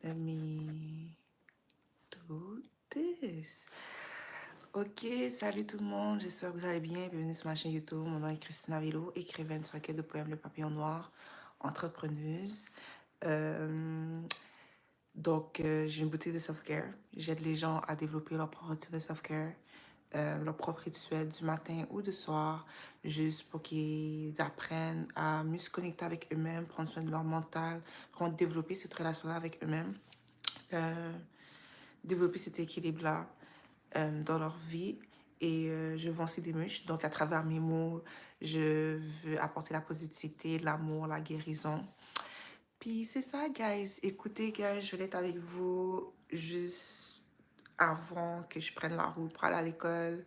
Let me do this. Ok, salut tout le monde, j'espère que vous allez bien. Bienvenue sur ma chaîne YouTube. Mon nom est Christina Vilo, écrivaine sur requête de poèmes Le Papillon Noir, entrepreneuse. J'ai une boutique de self-care. J'aide les gens à développer leur propre routine de self-care, leur propre rituel du matin ou du soir, juste pour qu'ils apprennent à mieux se connecter avec eux-mêmes, prendre soin de leur mental, vraiment développer cette relation-là avec eux-mêmes. Développer cet équilibre-là dans leur vie. Et je vends aussi des merch. Donc, à travers mes mots, je veux apporter la positivité, l'amour, la guérison. Puis, c'est ça, guys. Écoutez, guys, je vais être avec vous juste avant que je prenne la route pour aller à l'école.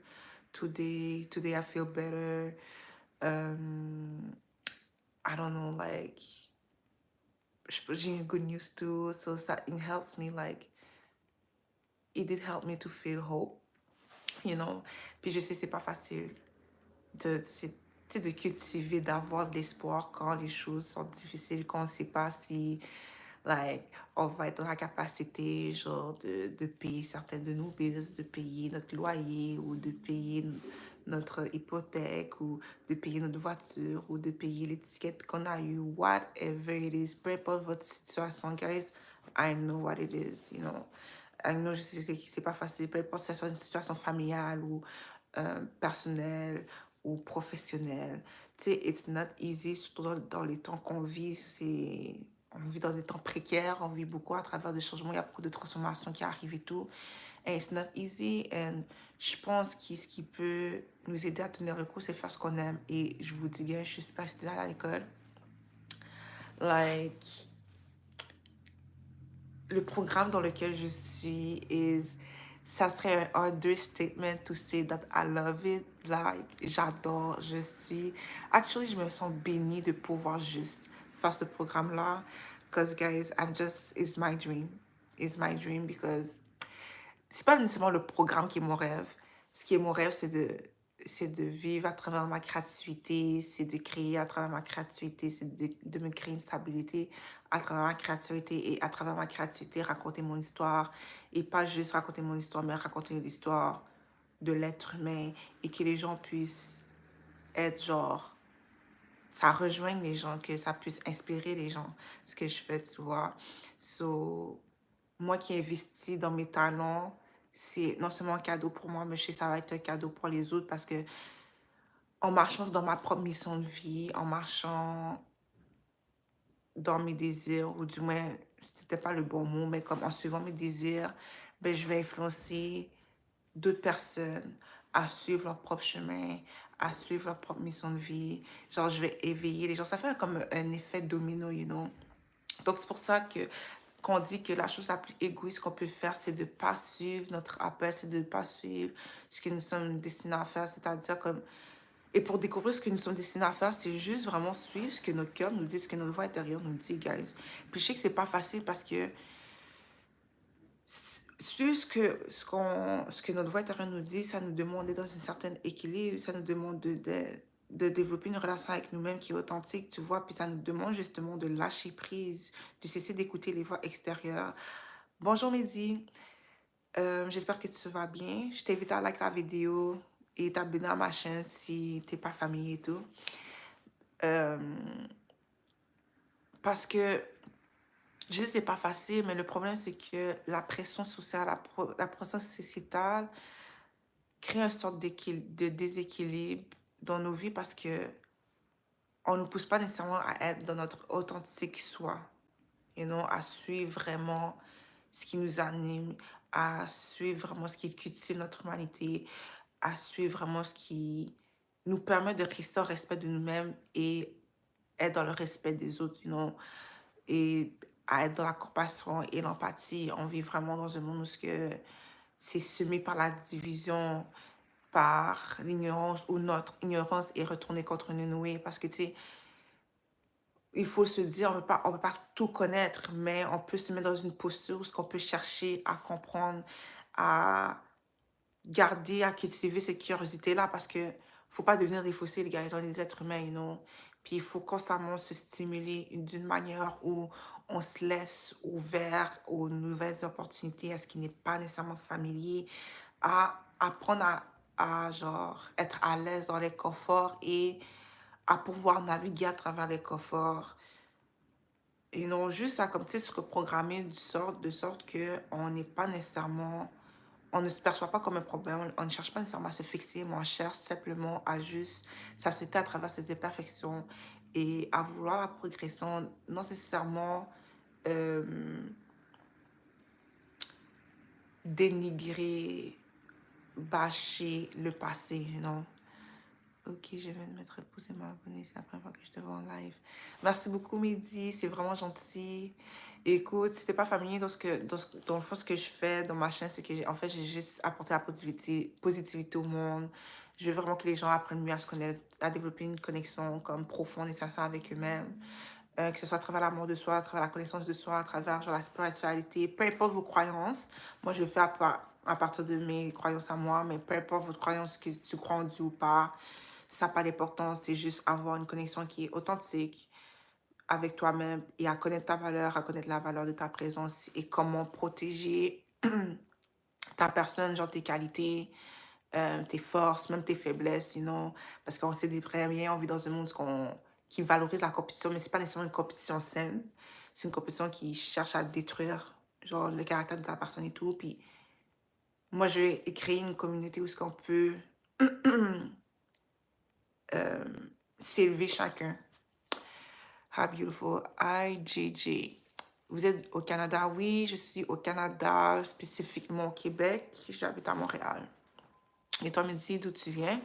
Today I feel better. I don't know, like, j'ai une good news too. So, that it helps me, like, it did help me to feel hope. You know. Puis je sais, c'est pas facile de cultiver, d'avoir de l'espoir quand les choses sont difficiles, quand on sait pas si, like, on va être dans la capacité, genre, de payer certaines de nos bills, de payer notre loyer, ou de payer notre hypothèque, ou de payer notre voiture, ou de payer l'étiquette qu'on a eue, whatever it is, peu importe votre situation, guys, I know what it is, you know. Non, je sais que c'est pas facile, peu importe si c'est une situation familiale ou personnelle ou professionnelle. Tu sais, it's not easy, surtout dans les temps qu'on vit. On vit dans des temps précaires, on vit beaucoup à travers des changements, il y a beaucoup de transformations qui arrivent et tout. And it's not easy. And je pense que ce qui peut nous aider à tenir le coup, c'est faire ce qu'on aime. Et je vous dis, gars, je suis pas restée à l'école. Like, le programme dans lequel je suis ça serait un understatement to say that I love it. Like, j'adore, actually, je me sens bénie de pouvoir juste faire ce programme-là. Because, guys, it's my dream. It's my dream because c'est pas nécessairement le programme qui est mon rêve. Ce qui est mon rêve, c'est de vivre à travers ma créativité, c'est de créer à travers ma créativité, c'est de me créer une stabilité à travers ma créativité et à travers ma créativité, raconter mon histoire et pas juste raconter mon histoire, mais raconter l'histoire de l'être humain et que les gens puissent être genre, ça rejoigne les gens, que ça puisse inspirer les gens, ce que je fais, tu vois. So, moi qui investis dans mes talents, c'est non seulement un cadeau pour moi, mais je sais que ça va être un cadeau pour les autres parce que en marchant dans ma propre mission de vie, en marchant dans mes désirs, ou du moins, c'était pas le bon mot, mais comme en suivant mes désirs, ben, je vais influencer d'autres personnes à suivre leur propre chemin, à suivre leur propre mission de vie. Genre, je vais éveiller les gens. Ça fait comme un effet domino, you know. Donc, c'est pour ça que qu'on dit que la chose la plus égoïste qu'on peut faire, c'est de ne pas suivre notre appel, c'est de ne pas suivre ce que nous sommes destinés à faire. C'est-à-dire comme... Et pour découvrir ce que nous sommes destinés à faire, c'est juste vraiment suivre ce que notre cœur nous dit, ce que notre voix intérieure nous dit, guys. Puis je sais que c'est pas facile parce que suivre ce que notre voix intérieure nous dit, ça nous demande d'être dans une certaine équilibre, ça nous demande de développer une relation avec nous-mêmes qui est authentique, tu vois, puis ça nous demande justement de lâcher prise, de cesser d'écouter les voix extérieures. Bonjour Mehdi, j'espère que tu vas bien. Je t'invite à liker la vidéo et t'abonner à ma chaîne si t'es pas familier et tout. Euh, Parce que je sais que c'est pas facile, mais le problème c'est que la pression sociale, la pression sociétale crée une sorte de déséquilibre dans nos vies parce que on ne nous pousse pas nécessairement à être dans notre authentique soi, et non à suivre vraiment ce qui nous anime, à suivre vraiment ce qui cultive notre humanité, à suivre vraiment ce qui nous permet de rester au respect de nous-mêmes et être dans le respect des autres, you know, et à être dans la compassion et l'empathie. On vit vraiment dans un monde où c'est semé par la division, par l'ignorance, où notre ignorance est retournée contre nous, oui, parce que, tu sais, il faut se dire, on peut pas tout connaître, mais on peut se mettre dans une posture où on peut chercher à comprendre, à garder, à cultiver cette curiosité-là, parce que faut pas devenir des fossiles, les gars, on est des êtres humains, you know. Puis il faut constamment se stimuler d'une manière où on se laisse ouvert aux nouvelles opportunités, à ce qui n'est pas nécessairement familier, à apprendre genre, être à l'aise dans les conforts et à pouvoir naviguer à travers les conforts. Et non juste à comme, tu sais, se reprogrammer de sorte que on n'est pas nécessairement, on ne se perçoit pas comme un problème, on ne cherche pas nécessairement à se fixer, mais on cherche simplement à juste s'accepter à travers ses imperfections et à vouloir la progression, non nécessairement euh, dénigrer, bâcher le passé, non. Ok, je viens de m'être reposer ma abonnée, c'est la première fois que je te vois en live. Merci beaucoup, Mehdi, c'est vraiment gentil. Écoute, si t'es pas familier dans le fond, ce que je fais dans ma chaîne, c'est que, en fait, j'ai juste apporté la positivité au monde. Je veux vraiment que les gens apprennent mieux à se connaître, à développer une connexion comme profonde et sincère avec eux-mêmes. Que ce soit à travers l'amour de soi, à travers la connaissance de soi, à travers genre, la spiritualité, peu importe vos croyances. Moi, je le fais à partir de mes croyances à moi, mais peu importe votre croyance, que tu crois en Dieu ou pas, ça n'a pas d'importance. C'est juste avoir une connexion qui est authentique avec toi-même et à connaître ta valeur, à connaître la valeur de ta présence et comment protéger ta personne, genre tes qualités, tes forces, même tes faiblesses, sinon, parce qu'on sait des vrais bien, on vit dans un monde qui valorise la compétition, mais c'est pas nécessairement une compétition saine. C'est une compétition qui cherche à détruire, genre, le caractère de ta personne et tout. Puis, moi, je vais créer une communauté où ce qu'on peut euh, s'élever chacun. How beautiful. IJJ. Vous êtes au Canada? Oui, je suis au Canada, spécifiquement au Québec. J'habite à Montréal. Et toi, me dis d'où tu viens?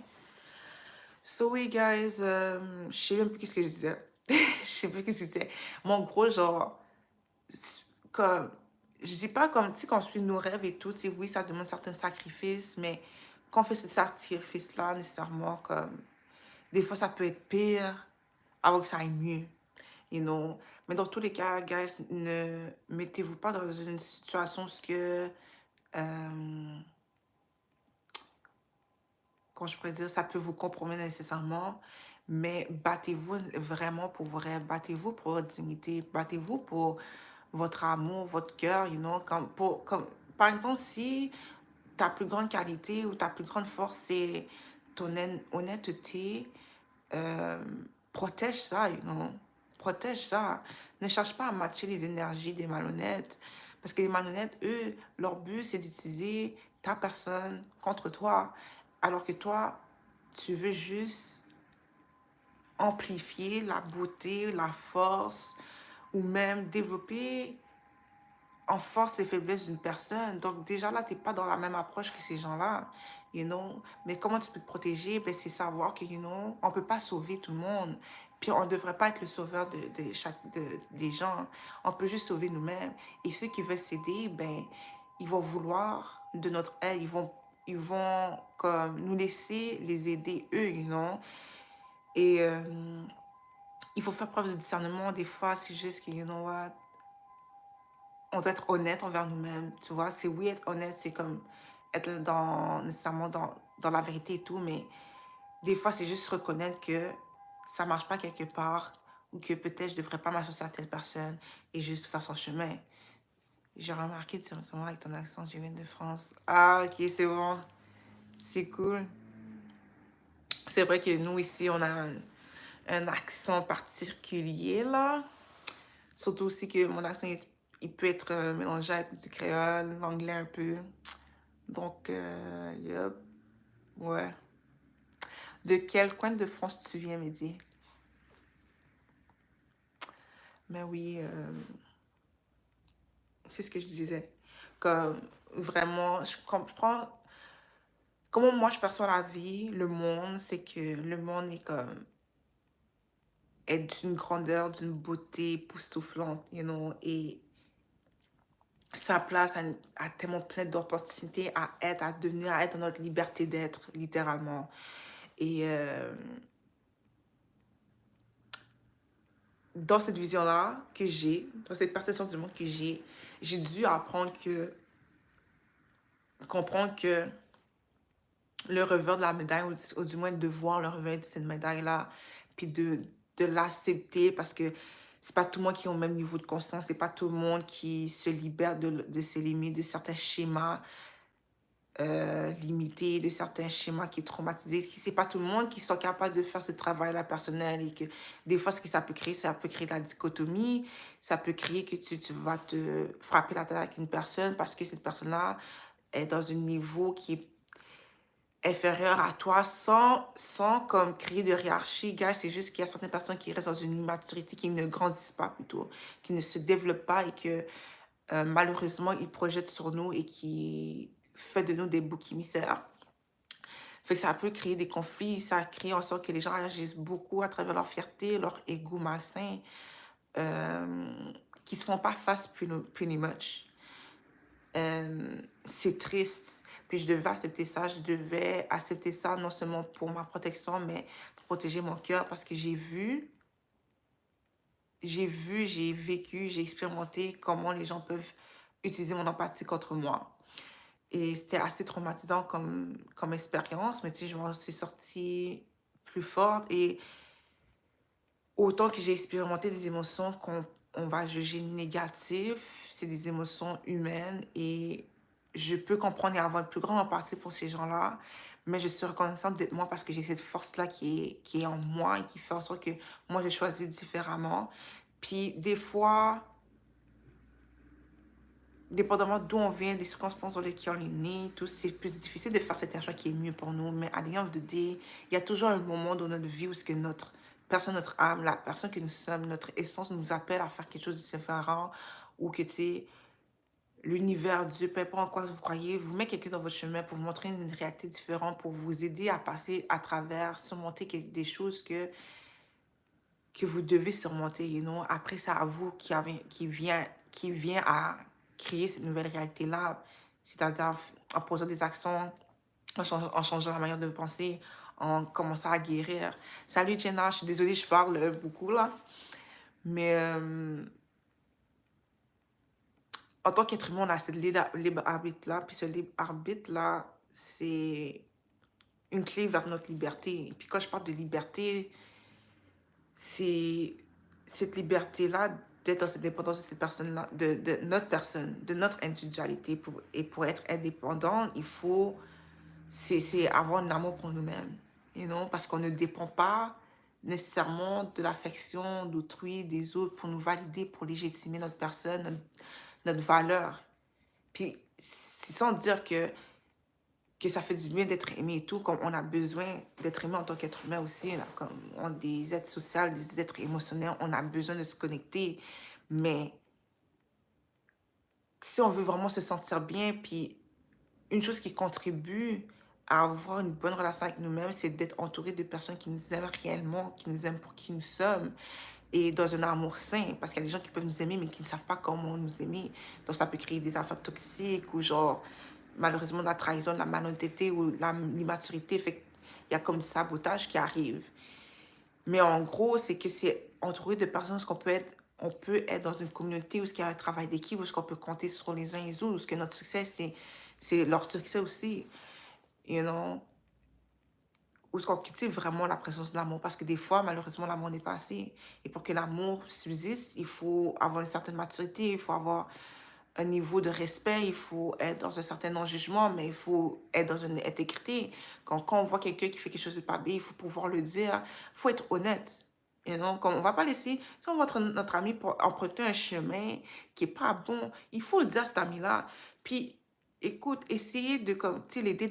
So oui, guys, je sais même plus ce que je disais. Je sais plus ce que c'était. Mon gros, genre, comme, je dis pas comme, tu sais, qu'on suit nos rêves et tout, tu sais, oui, ça demande certains sacrifices, mais quand on fait ces sacrifices-là, nécessairement, comme, des fois, ça peut être pire avant que ça aille mieux, you know. Mais dans tous les cas, guys, ne mettez-vous pas dans une situation où ce que, quand je pourrais dire, ça peut vous compromettre nécessairement, mais battez-vous vraiment pour vrai, battez-vous pour votre dignité, battez-vous pour votre amour, votre cœur, you know, comme, par exemple, si ta plus grande qualité ou ta plus grande force, c'est ton honnêteté, euh, protège ça, you know, protège ça. Ne cherche pas à matcher les énergies des malhonnêtes, parce que les malhonnêtes, eux, leur but, c'est d'utiliser ta personne contre toi, alors que toi, tu veux juste amplifier la beauté, la force, ou même développer en force les faiblesses d'une personne. Donc déjà là, tu n'es pas dans la même approche que ces gens-là, you know. Mais comment tu peux te protéger? Ben, c'est savoir que, you know, on ne peut pas sauver tout le monde. Puis on ne devrait pas être le sauveur des gens. On peut juste sauver nous-mêmes. Et ceux qui veulent s'aider, ben, ils vont vouloir de notre aide. Ils vont comme nous laisser les aider eux, you know. Et il faut faire preuve de discernement. Des fois, c'est juste que, you know what, on doit être honnête envers nous-mêmes, tu vois. C'est oui, être honnête, c'est comme être nécessairement dans la vérité et tout, mais des fois, c'est juste reconnaître que ça marche pas quelque part ou que peut-être je devrais pas m'associer à telle personne et juste faire son chemin. J'ai remarqué directement avec ton accent, je viens de France. Ah, ok, c'est bon. C'est cool. C'est vrai que nous, ici, on a un accent particulier, là. Surtout aussi que mon accent, il peut être mélangé avec du créole, l'anglais un peu. Donc, yep, ouais. De quel coin de France tu viens, Mehdi? Mais oui, c'est ce que je disais. Comme, vraiment, je comprends comment moi je perçois la vie, le monde, c'est que le monde est comme, est d'une grandeur, d'une beauté époustouflante, you know, et sa place à tellement plein d'opportunités à être, à devenir, à être dans notre liberté d'être, littéralement. Et dans cette vision-là que j'ai, dans cette perception du monde que j'ai dû apprendre comprendre que le revers de la médaille, ou du moins de voir le revers de cette médaille-là, puis de l'accepter parce que c'est pas tout le monde qui a le même niveau de conscience, c'est pas tout le monde qui se libère de ses limites, de certains schémas limités, de certains schémas qui est traumatisé. C'est pas tout le monde qui sont capables de faire ce travail-là personnel et que des fois, ce que ça peut créer de la dichotomie, ça peut créer que tu vas te frapper la tête avec une personne parce que cette personne-là est dans un niveau qui est inférieur à toi sans comme créer de hiérarchie. Gars, c'est juste qu'il y a certaines personnes qui restent dans une immaturité, qui ne grandissent pas plutôt, qui ne se développent pas et que malheureusement, ils projettent sur nous et qui fait de nous des boucs émissaires. Fait que ça peut créer des conflits, ça crée en sorte que les gens agissent beaucoup à travers leur fierté, leur ego malsain, qui se font pas face pretty much. C'est triste. Puis je devais accepter ça. Je devais accepter ça non seulement pour ma protection, mais pour protéger mon cœur parce que j'ai vécu, j'ai expérimenté comment les gens peuvent utiliser mon empathie contre moi. Et c'était assez traumatisant comme expérience, mais tu sais, je m'en suis sortie plus forte. Et autant que j'ai expérimenté des émotions qu'on on va juger négatives, c'est des émotions humaines et je peux comprendre et avoir une plus grande empathie pour ces gens-là, mais je suis reconnaissante d'être moi parce que j'ai cette force-là qui est en moi et qui fait en sorte que moi, je choisis différemment. Puis des fois, dépendamment d'où on vient, des circonstances dans lesquelles on est né, tout, c'est plus difficile de faire cet choix qui est mieux pour nous. Mais à the end of the day, il y a toujours un moment dans notre vie où ce que notre personne, notre âme, la personne que nous sommes, notre essence nous appelle à faire quelque chose de différent ou que, tu sais, l'univers, Dieu, peu importe en quoi vous croyez, vous met quelqu'un dans votre chemin pour vous montrer une réalité différente, pour vous aider à passer à travers, surmonter des choses que vous devez surmonter, you know. Après, c'est à vous qui vient à créer cette nouvelle réalité-là, c'est-à-dire en posant des actions, en changeant la manière de penser, en commençant à guérir. Salut Jenna, je suis désolée, je parle beaucoup là, mais en tant qu'être humain, on a cette libre arbitre-là, puis ce libre arbitre-là, c'est une clé vers notre liberté. Et puis quand je parle de liberté, c'est cette liberté-là d'être dans cette dépendance de cette personne-là, de notre personne, de notre individualité. Et pour être indépendant, il faut, c'est avoir un amour pour nous-mêmes, you know, parce qu'on ne dépend pas nécessairement de l'affection d'autrui, des autres, pour nous valider, pour légitimer notre personne, notre valeur. Puis, c'est sans dire que ça fait du bien d'être aimé et tout, comme on a besoin d'être aimé en tant qu'être humain aussi, là, comme on est des êtres sociaux, des êtres émotionnels, on a besoin de se connecter. Mais si on veut vraiment se sentir bien, puis une chose qui contribue à avoir une bonne relation avec nous-mêmes, c'est d'être entouré de personnes qui nous aiment réellement, qui nous aiment pour qui nous sommes, et dans un amour sain, parce qu'il y a des gens qui peuvent nous aimer, mais qui ne savent pas comment nous aimer. Donc ça peut créer des affaires toxiques, ou genre, malheureusement, la trahison, la malhonnêteté, ou l'immaturité, fait qu'il y a comme du sabotage qui arrive. Mais en gros, c'est que c'est entouré de personnes qu'on on peut être dans une communauté où il y a un travail d'équipe, où on peut compter sur les uns et les autres, où ce que notre succès, c'est leur succès aussi, you know, où ce qu'on cultive vraiment la présence de l'amour. Parce que des fois, malheureusement, l'amour n'est pas assez. Et pour que l'amour subsiste, il faut avoir une certaine maturité, il faut avoir un niveau de respect, il faut être dans un certain non-jugement, mais il faut être dans une intégrité. Quand on voit quelqu'un qui fait quelque chose de pas bien, il faut pouvoir le dire. Il faut être honnête. Et donc, on ne va pas laisser, si on voit notre ami pour emprunter un chemin qui n'est pas bon, il faut le dire à cet ami-là. Puis, écoute, essayer de, comme, tu sais, l'aider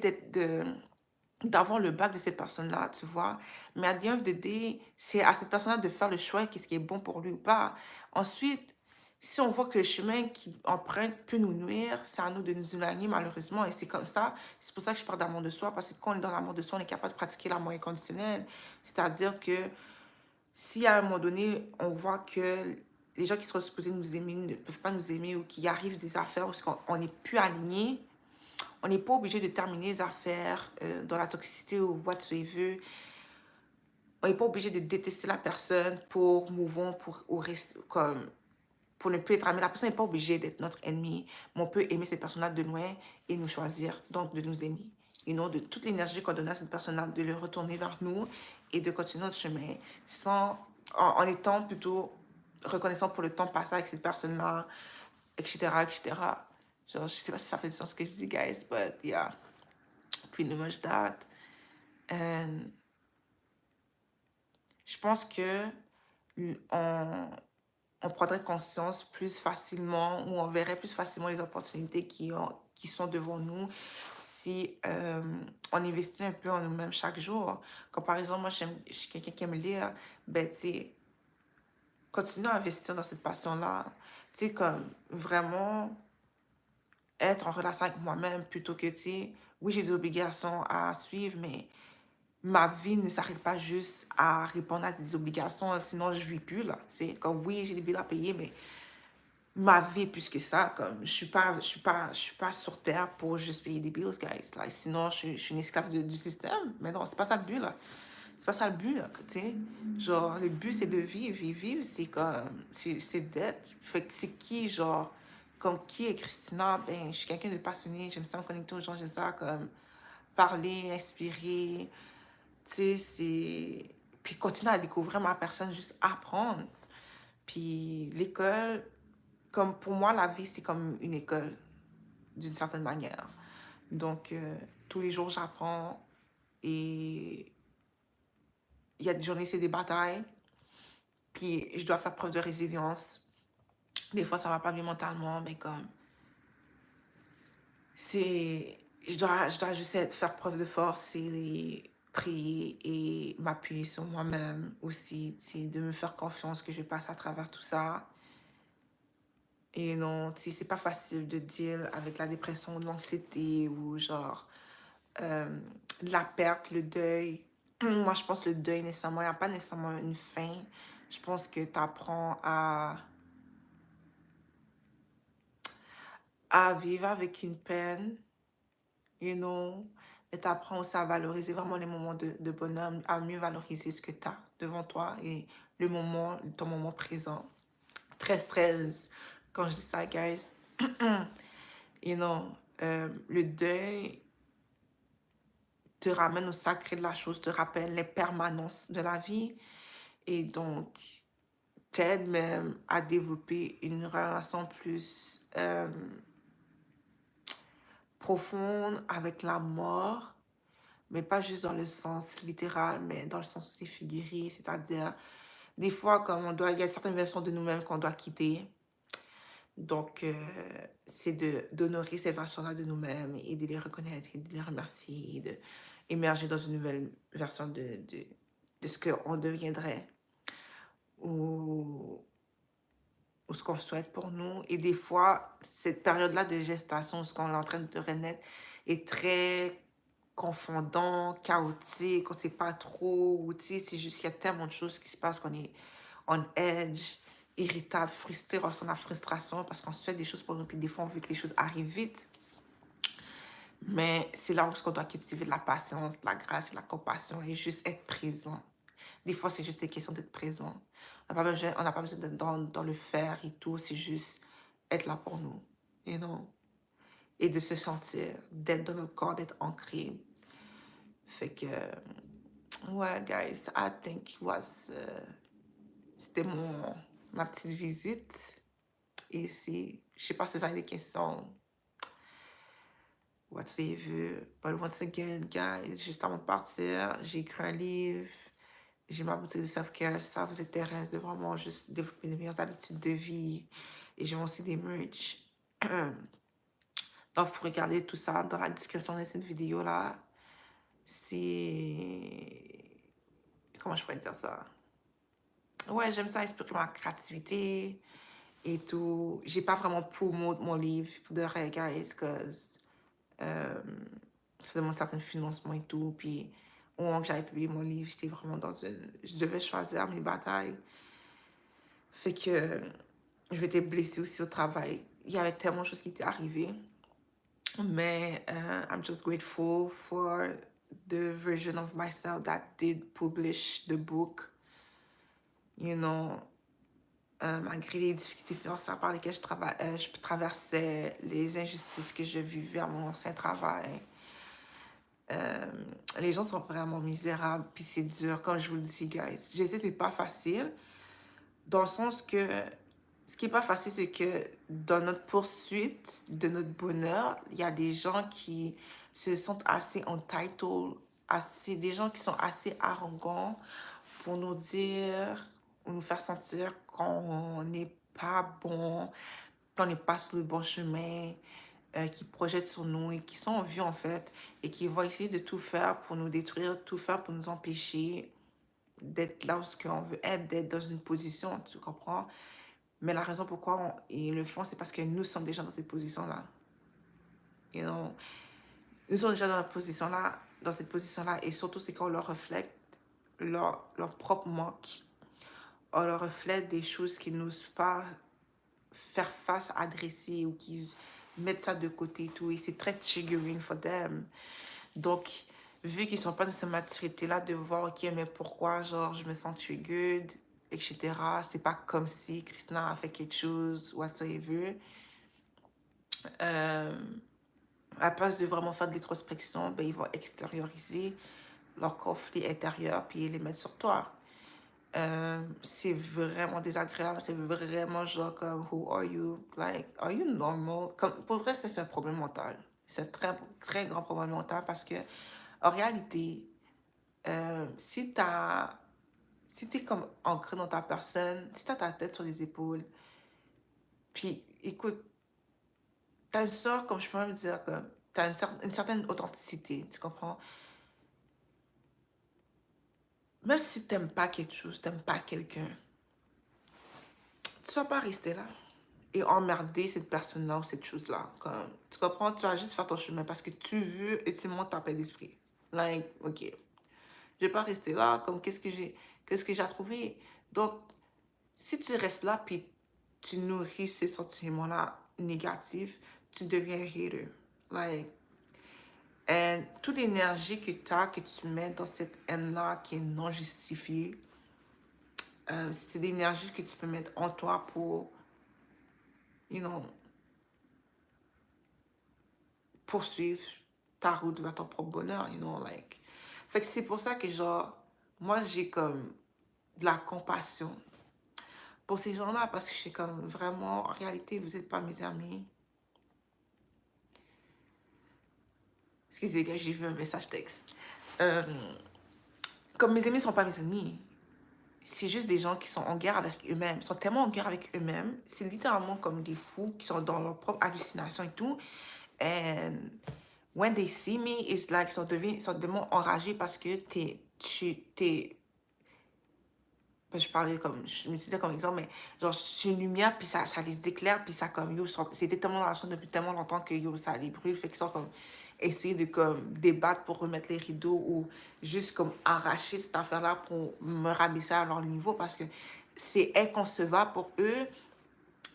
d'avoir le bac de cette personne-là, tu vois. Mais à the end of the day, c'est à cette personne-là de faire le choix, qu'est-ce qui est bon pour lui ou pas. Ensuite, si on voit que le chemin qu'il emprunte peut nous nuire, c'est à nous de nous éloigner, malheureusement. Et c'est comme ça. C'est pour ça que je parle d'amour de soi, parce que quand on est dans l'amour de soi, on est capable de pratiquer l'amour inconditionnel. C'est-à-dire que si à un moment donné, on voit que les gens qui sont supposés nous aimer ne peuvent pas nous aimer ou qu'il arrive des affaires où on n'est plus aligné, on n'est pas obligé de terminer les affaires dans la toxicité ou whatsoever. On n'est pas obligé de détester la personne pour move on, ou rester, comme, pour ne plus être ami. La personne n'est pas obligée d'être notre ennemi. Mais on peut aimer cette personne-là de loin et nous choisir, donc de nous aimer. Et non de toute l'énergie qu'on donne à cette personne-là, de le retourner vers nous et de continuer notre chemin en étant plutôt reconnaissant pour le temps passé avec cette personne-là, etc., etc. Genre, je sais pas si ça fait du sens ce que je dis, guys, but yeah, pretty much that. And je pense que on, on prendrait conscience plus facilement ou on verrait plus facilement les opportunités qui sont devant nous si on investit un peu en nous-mêmes chaque jour. Comme par exemple, moi, je suis quelqu'un qui aime lire, ben, tu sais, continuer à investir dans cette passion-là. Tu sais, comme vraiment être en relation avec moi-même plutôt que, tu sais, oui, j'ai des obligations à suivre, mais ma vie ne s'arrête pas juste à répondre à des obligations, sinon je vis plus, là. Tu sais, comme oui, j'ai des billes à payer, mais ma vie est plus que ça. Comme, je suis pas sur Terre pour juste payer des bills, guys. Like, sinon, je suis une esclave du système. Mais non, c'est pas ça le but, là. C'est pas ça le but, là, tu sais. Genre, le but, c'est de vivre. Et vivre, c'est comme... C'est d'être. Fait que c'est qui, genre... Comme qui est Christina? Ben, je suis quelqu'un de passionné. J'aime ça me connecter aux gens. J'aime ça, comme... Parler, inspirer. Tu sais, c'est... Puis continuer à découvrir ma personne, juste apprendre. Puis l'école, comme pour moi, la vie, c'est comme une école, d'une certaine manière. Donc, tous les jours, j'apprends et il y a des journées, c'est des batailles. Puis, je dois faire preuve de résilience. Des fois, ça va pas bien mentalement, mais comme, c'est... je dois juste faire preuve de force et prier et m'appuyer sur moi-même aussi, tu sais, de me faire confiance que je passe à travers tout ça. Et non, tu sais, c'est pas facile de deal avec la dépression, l'anxiété ou genre euh, la perte, le deuil. Moi, je pense que le deuil, nécessairement, il n'y a pas nécessairement une fin. Je pense que tu apprends à vivre avec une peine, you know, mais tu apprends aussi à valoriser vraiment les moments de bonheur, à mieux valoriser ce que tu as devant toi et le moment, ton moment présent. Très stress quand je dis ça, guys. You know, le deuil te ramène au sacré de la chose, te rappelle les permanences de la vie et donc t'aide même à développer une relation plus profonde avec la mort, mais pas juste dans le sens littéral, mais dans le sens aussi figuré, c'est-à-dire des fois comme il y a certaines versions de nous-mêmes qu'on doit quitter. Donc, c'est d'honorer ces versions-là de nous-mêmes et de les reconnaître et de les remercier et d'émerger dans une nouvelle version de ce qu'on deviendrait ou, ou ce qu'on souhaite pour nous. Et des fois, cette période-là de gestation, ce qu'on est en train de renaître, est très confondant, chaotique, on ne sait pas trop, ou tu sais, c'est juste qu'il y a tellement de choses qui se passent qu'on est on edge, irritable, frustré, on ressent la frustration parce qu'on se fait des choses pour nous, puis des fois on veut que les choses arrivent vite. Mais c'est là où on doit cultiver de la patience, de la grâce et de la compassion et juste être présent. Des fois, c'est juste une question d'être présent. On n'a pas besoin d'être dans le faire et tout, c'est juste être là pour nous, you know? Et de se sentir, d'être dans notre corps, d'être ancré. Fait que, ouais, guys, I think it was, c'était ma petite visite. Et c'est, je sais pas si vous avez des questions, whatsoever. But once again, guys, juste avant de partir, j'ai écrit un livre, j'ai ma boutique de self-care. Si ça vous intéresse de vraiment juste développer les meilleures habitudes de vie. Et j'ai aussi des merch. Donc, vous pouvez regarder tout ça dans la description de cette vidéo-là. C'est... Comment je pourrais dire ça? Ouais, j'aime ça exprimer ma créativité et tout. J'ai pas vraiment promo mon livre de vrai, guys, cause ça demande certains financements et tout. Puis, au moment que j'avais publié mon livre, j'étais vraiment dans une... Je devais choisir mes batailles. Fait que je m'étais blessée aussi au travail. Il y avait tellement de choses qui étaient arrivées. Mais I'm just grateful for the version of myself that did publish the book. You know, malgré les difficultés financières par lesquelles je traversais, les injustices que je vivais à mon ancien travail. Les gens sont vraiment misérables, puis c'est dur, comme je vous le dis, guys. Je sais, c'est pas facile, Dans le sens que ce qui est pas facile, c'est que dans notre poursuite de notre bonheur, il y a des gens qui se sentent assez entitled, assez, des gens qui sont assez arrogants pour nous dire, ou nous faire sentir qu'on n'est pas bon, qu'on n'est pas sur le bon chemin, qui projettent sur nous et qui sont en vue en fait, et qui vont essayer de tout faire pour nous détruire, tout faire pour nous empêcher d'être là où on veut être, d'être dans une position, tu comprends? Mais la raison pourquoi ils le font, c'est parce que nous sommes déjà dans cette position-là. You know? Nous sommes déjà dans la position-là, dans cette position-là, et surtout c'est qu'on leur reflète leur propre manque. On leur reflète des choses qu'ils n'osent pas faire face, adresser, ou qui mettent ça de côté et tout. Et c'est très triggering for them. Donc, vu qu'ils sont pas dans cette maturité-là de voir, ok, mais pourquoi, genre, je me sens triggered, etc. C'est pas comme si Christina a fait quelque chose, whatsoever. À la place de vraiment faire de l'introspection, ben, ils vont extérioriser leur conflit intérieur puis les mettre sur toi. C'est vraiment désagréable, c'est vraiment genre comme who are you? Like, are you normal? Comme, pour vrai, c'est un problème mental. C'est un très, très grand problème mental parce que, en réalité, si si t'es comme ancré dans ta personne, si t'as ta tête sur les épaules, puis écoute, t'as une sorte, comme je peux même dire, comme, t'as une certaine authenticité, tu comprends? Même si t'aimes pas quelque chose, t'aimes pas quelqu'un, tu vas pas rester là et emmerder cette personne-là ou cette chose-là. Comme, tu comprends? Tu vas juste faire ton chemin parce que tu veux et tu montes ta paix d'esprit. Like, ok. Je vais pas rester là, comme qu'est-ce que j'ai à trouver? Donc, si tu restes là puis tu nourris ces sentiments-là négatifs, tu deviens un hater. Like, et toute l'énergie que tu as, que tu mets dans cette haine-là qui est non justifiée, c'est l'énergie que tu peux mettre en toi pour, you know, poursuivre ta route vers ton propre bonheur, you know, like. Fait que c'est pour ça que, genre, moi, j'ai comme de la compassion pour ces gens-là, parce que je suis comme, vraiment, en réalité, vous n'êtes pas mes amis. Excusez, gars, j'ai vu un message texte. Comme mes amis ne sont pas mes ennemis, c'est juste des gens qui sont en guerre avec eux-mêmes. Ils sont tellement en guerre avec eux-mêmes. C'est littéralement comme des fous qui sont dans leur propre hallucination et tout. And when they see me, it's like, ils sont tellement enragés parce que je parlais comme, je m'utilisais comme exemple, mais genre, c'est une lumière, puis ça les éclaire, puis ça comme, yo, c'était tellement dans la chambre depuis tellement longtemps que, yo, ça les brûle, fait qu'ils sont comme, essayer de comme débattre pour remettre les rideaux ou juste comme arracher cette affaire-là pour me rabaisser à leur niveau parce que c'est inconcevable pour eux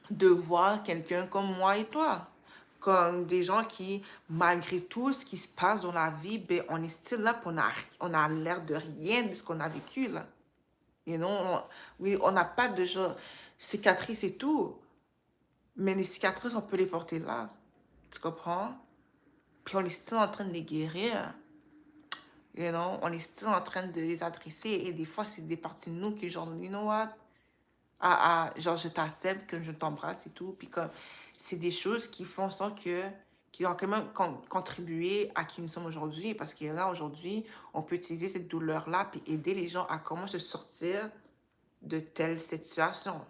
de voir quelqu'un comme moi et toi. Comme des gens qui, malgré tout ce qui se passe dans la vie, ben, on est still là, puis on a l'air de rien de ce qu'on a vécu, là. You know, oui, on n'a pas de genre cicatrices et tout, mais les cicatrices, on peut les porter là. Tu comprends? Puis on est still en train de les guérir. You know, on est still en train de les adresser. Et des fois, c'est des parties de nous qui, genre, you know what? Genre, je t'accepte, que je t'embrasse et tout. Puis comme, c'est des choses qui font en sorte que, qui ont quand même contribué à qui nous sommes aujourd'hui. Parce que là, aujourd'hui, on peut utiliser cette douleur-là puis aider les gens à comment se sortir de telle situation.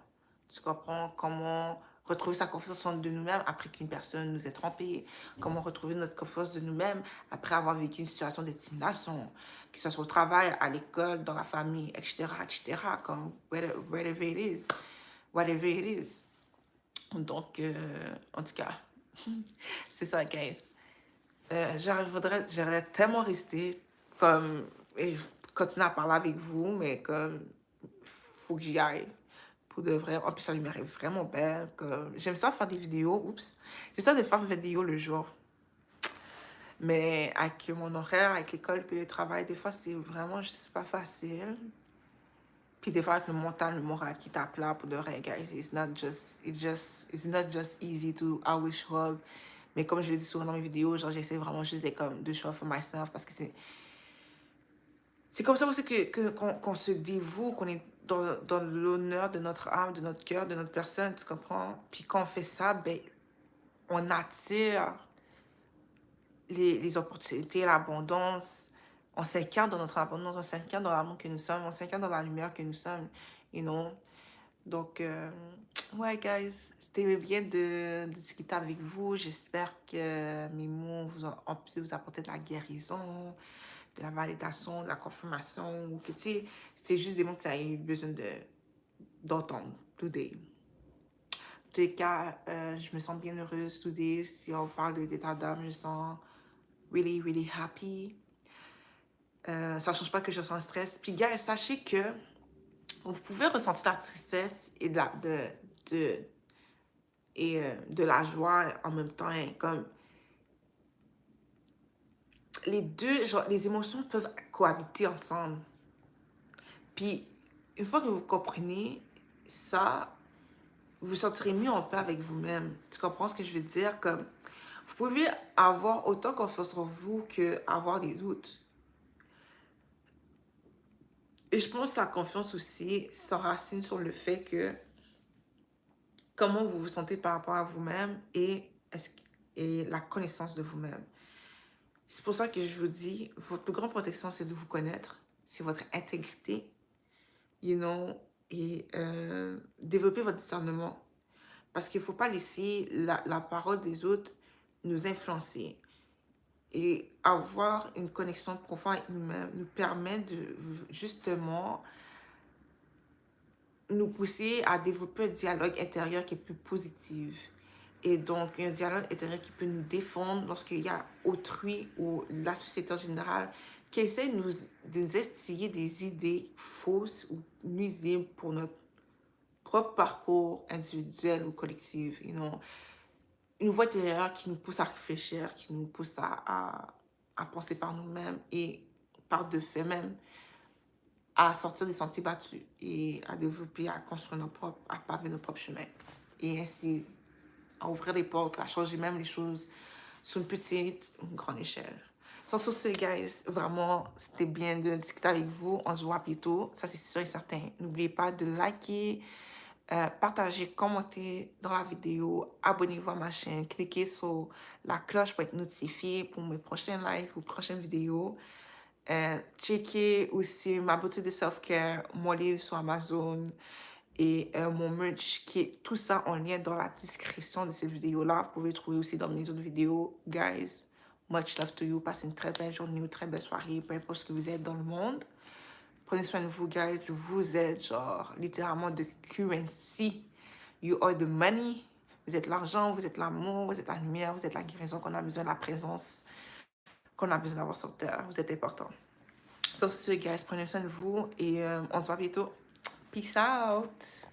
Tu comprends? Comment retrouver sa confiance en nous-mêmes après qu'une personne nous ait trompé. Comment retrouver notre confiance de nous-mêmes après avoir vécu une situation d'intimidation, que ce soit au travail, à l'école, dans la famille, etc., etc., comme whatever it is. Whatever it is. Donc, en tout cas, c'est ça, guys. J'aimerais tellement rester comme et continuer à parler avec vous, mais comme faut que j'y aille pour de vrai. En plus, la lumière est vraiment belle. J'aime ça faire des vidéos. Oups. J'aime ça de faire des vidéos le jour. Mais avec mon horaire, avec l'école puis le travail, des fois, c'est vraiment juste pas facile. Puis des fois, avec le mental, le moral qui tape là pour de vrai, guys. It's not just easy to always show up. Mais comme je le dis souvent dans mes vidéos, genre, j'essaie vraiment juste de show up for myself parce que c'est comme ça aussi qu'on se dévoue, qu'on est dans l'honneur de notre âme, de notre cœur, de notre personne, tu comprends? Puis quand on fait ça, ben, on attire les opportunités, l'abondance. On s'incarne dans notre abondance, on s'incarne dans l'amour que nous sommes, on s'incarne dans la lumière que nous sommes, you know? Donc, ouais, guys, c'était bien de discuter avec vous. J'espère que mes mots ont pu vous apporter de la guérison, de la validation, de la confirmation, ou que, tu sais, c'était juste des mots que tu as eu besoin d'entendre today. En tous les cas, je me sens bien heureuse today. Si on parle d'état d'âme, je sens really, really happy. Ça change pas que je sens stress. Puis, gars, sachez que vous pouvez ressentir la tristesse et de la joie en même temps. Hein, comme les deux, genre, les émotions peuvent cohabiter ensemble. Puis, une fois que vous comprenez ça, vous vous sentirez mieux en paix avec vous-même. Tu comprends ce que je veux dire? Comme, vous pouvez avoir autant confiance en vous qu'avoir des doutes. Et je pense que la confiance aussi s'enracine sur le fait que comment vous vous sentez par rapport à vous-même et la connaissance de vous-même. C'est pour ça que je vous dis, votre plus grande protection, c'est de vous connaître. C'est votre intégrité, you know, et développer votre discernement. Parce qu'il ne faut pas laisser la parole des autres nous influencer. Et avoir une connexion profonde avec nous-mêmes nous permet de, justement, nous pousser à développer un dialogue intérieur qui est plus positif. Et donc, un dialogue intérieur qui peut nous défendre lorsqu'il y a autrui ou la société en général qui essaie de nous instiller des idées fausses ou nuisibles pour notre propre parcours individuel ou collectif. You know? Une voix intérieure qui nous pousse à réfléchir, qui nous pousse à penser par nous-mêmes et par de fait même à sortir des sentiers battus et à développer, à construire à paver nos propres chemins. Et ainsi, à ouvrir les portes, à changer même les choses sur une petite ou une grande échelle. Donc, sur ce, guys, vraiment, c'était bien de discuter avec vous. On se voit bientôt, ça c'est sûr et certain. N'oubliez pas de liker, partager, commenter dans la vidéo, abonnez-vous à ma chaîne, cliquez sur la cloche pour être notifié pour mes prochains lives ou prochaines vidéos. Checkez aussi ma boutique de self-care, mon livre sur Amazon et mon merch, qui est tout ça en lien dans la description de cette vidéo-là. Vous pouvez trouver aussi dans mes autres vidéos. Guys, much love to you. Passez une très belle journée ou très belle soirée, peu importe ce que vous êtes dans le monde. Prenez soin de vous, guys. Vous êtes genre littéralement de currency. You are the money. Vous êtes l'argent, vous êtes l'amour, vous êtes la lumière, vous êtes la guérison qu'on a besoin, la présence qu'on a besoin d'avoir sur Terre. Vous êtes important. Sur ce, guys, prenez soin de vous et on se voit bientôt. Peace out!